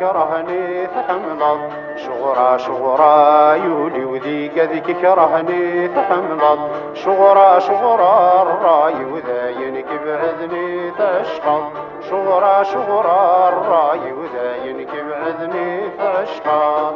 كرهني تحملض شغرا شغرا يولي وذي قذك كرهني تحملض شغرا شغرا الراي وذاينك بعذني تشقض شغرا شغرا الراي وذاينك بعذني تشقض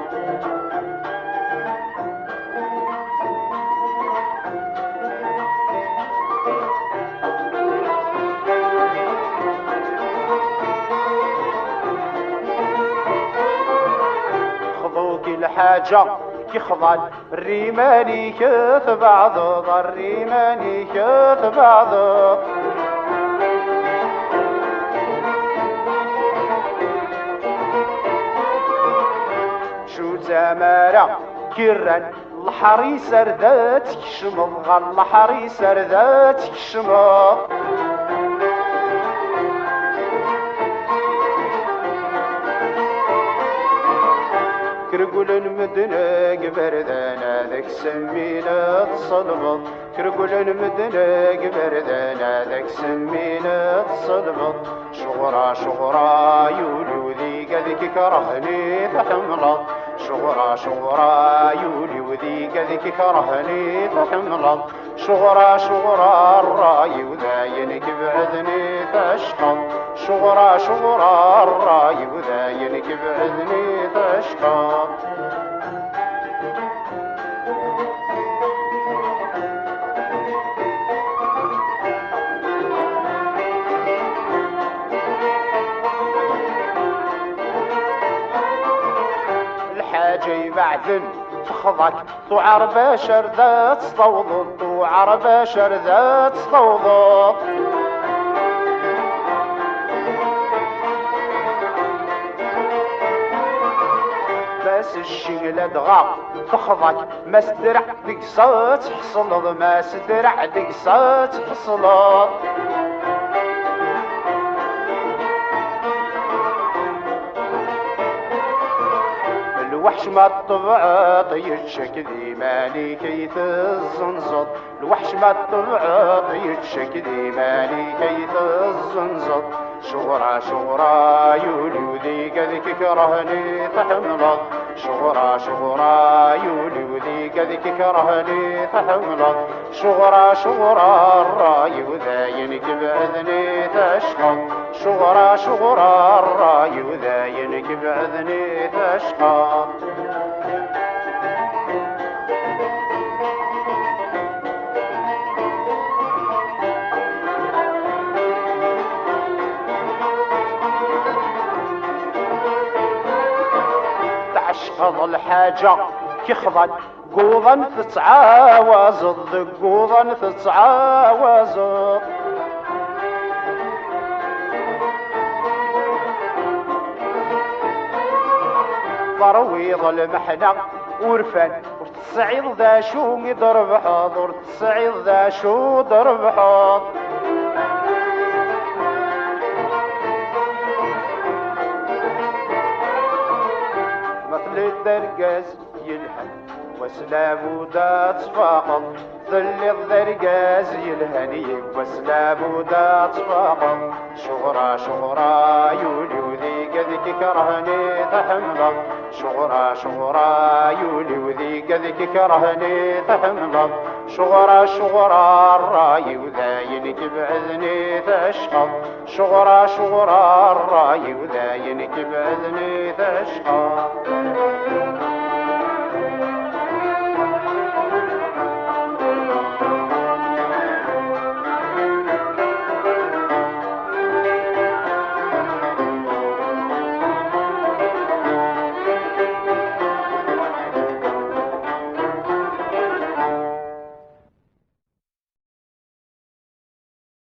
الحاجة كيخضل الريماني كث بعض الريماني كث بعض شو زمارة كرن الحريس ردات كشمض الحريس ردات كشمض كرقول المدنق بردانا ذاك سمينا تصلبط كرقول المدنق بردانا ذاك سمينا تصلبط شغرا شغرا يولي وذي قذك كرهني تحملط شغرا شغرا يولي وذي قذك كرهني تحملط شغرا شغرا الراي وذاينك بعذني تشقط شغرا شغرا الراي وذاينك بعذني تشقط الحاجة بعدن تخضك توعر بشر ذات صوض توعر بشر ذات صوض بس الشغلة دغا تخضك ما استرع دقصات حصلض ما استرع دقصات حصلض الوحش ما الطبعات يتشك ذي مالي كيت الزنزط الوحش ما الطبعات يتشك ذي مالي كيت الزنزط شغرا شغرا يولي وذي قذك كرهني تحملط شغرا شغرا يولي وذي قذك كرهني تحملط شغرا شغرا الراي وذاينك بعذني تشقط شغرا شغرا الراي وذاينك بعذني تشقط تشخض الحاجة كيخضل قوضا تتعاوزض قوضا تتعاوزض ضرويض المحنة ورفان ورتصعيد ذا شو يضرب حاض ورتصعيد ذا شو ضرب حاض الدرقاز يلهن وسلام ودات فاقط ظل الدرقاز يلهني وسلام ودات فاقط شغرا شغرا يولي وذي قذك كرهني تحملط شغرا شغرا يولي وذي قذك كرهني تحملط شغرا شغرا الراي وذاينك بعذني تشقط شغرا شغرا الراي وذاينك بعذني تشقط